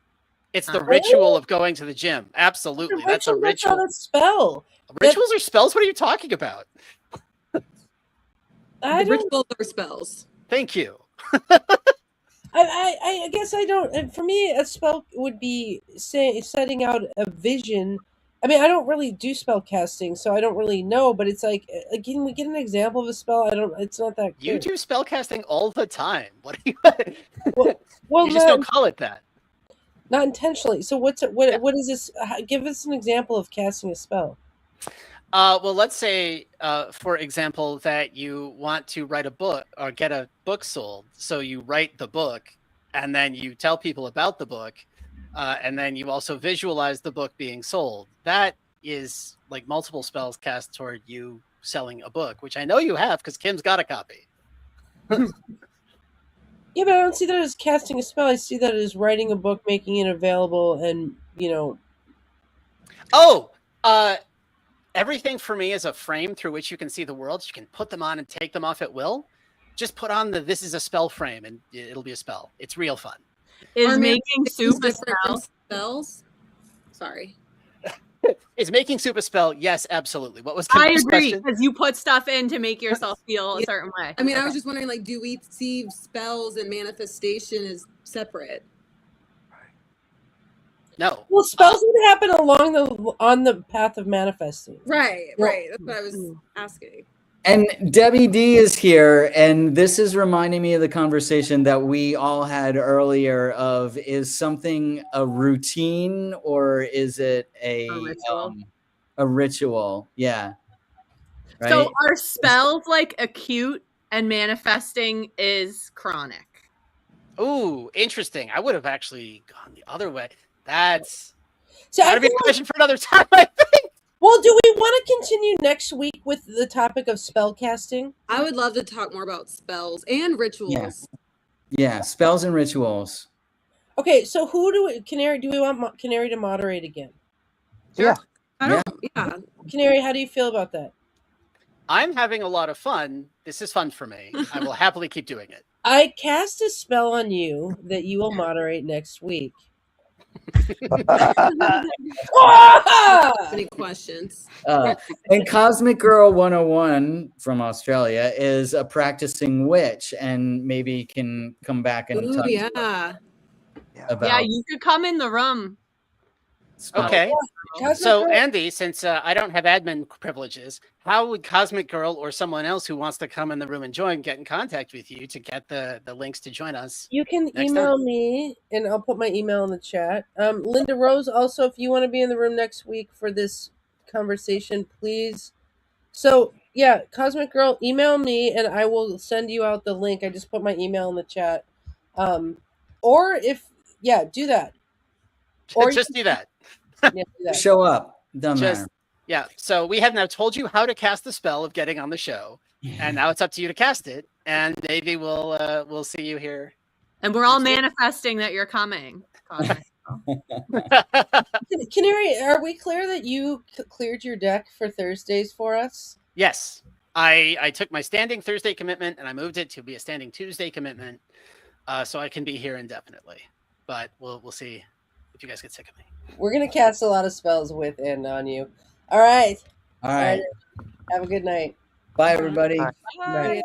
It's the ritual of going to the gym. Absolutely. That's a ritual. That's not a spell. Rituals are spells? What are you talking about? Rituals are spells. Thank you. I guess I don't. For me, a spell would be setting out a vision. I mean, I don't really do spell casting, so I don't really know. But it's like, can we get an example of a spell? I don't. It's not that clear. You do spell casting all the time. What are you? Well, you just don't call it that. Not intentionally. So what is this? Give us an example of casting a spell. Well, let's say, for example, that you want to write a book or get a book sold. So you write the book and then you tell people about the book. And then you also visualize the book being sold. That is like multiple spells cast toward you selling a book, which I know you have because Kim's got a copy. Yeah, but I don't see that as casting a spell. I see that as writing a book, making it available, and everything for me is a frame through which you can see the world. You can put them on and take them off at will. Just put on this is a spell frame and it'll be a spell. It's real fun. Is making soup a spell? Spells? Sorry. Is making soup a spell? Yes, absolutely. What was I Kim's agree, question? because you put stuff in to make yourself feel a certain way. I mean, I was just wondering, like, do we see spells and manifestation as separate? No. Well, spells would happen on the path of manifesting. Right. That's what I was asking. And Debbie D is here, and this is reminding me of the conversation that we all had earlier of, is something a routine or is it a ritual? A ritual, yeah. Right? So are spells like acute and manifesting is chronic? Ooh, interesting. I would have actually gone the other way. That's So gotta be a question for another time, I think. Well, do we want to continue next week with the topic of spell casting? I would love to talk more about spells and rituals. Yeah, spells and rituals. Okay, so Canary, do we want Canary to moderate again? Yeah. Yeah. Canary, how do you feel about that? I'm having a lot of fun. This is fun for me. I will happily keep doing it. I cast a spell on you that you will moderate next week. Any questions? And Cosmic Girl 101 from Australia is a practicing witch and maybe can come back and talk about you could come in the room. Okay. So, Girl. Andy, since I don't have admin privileges, how would Cosmic Girl or someone else who wants to come in the room and join get in contact with you to get the links to join us? You can email me, and I'll put my email in the chat. Linda Rose, also, if you want to be in the room next week for this conversation, please. So, yeah, Cosmic Girl, email me, and I will send you out the link. I just put my email in the chat. Or do that. Or just do that. Yeah, do that. Show up. Doesn't matter. Yeah. So we have now told you how to cast the spell of getting on the show, and now it's up to you to cast it. And maybe we'll see you here. And we're all manifesting that you're coming. Canary, are we clear that you cleared your deck for Thursdays for us? Yes. I took my standing Thursday commitment and I moved it to be a standing Tuesday commitment, so I can be here indefinitely. But we'll see if you guys get sick of me. We're going to cast a lot of spells with and on you. All right. All right. Have a good night. Bye, everybody. Bye.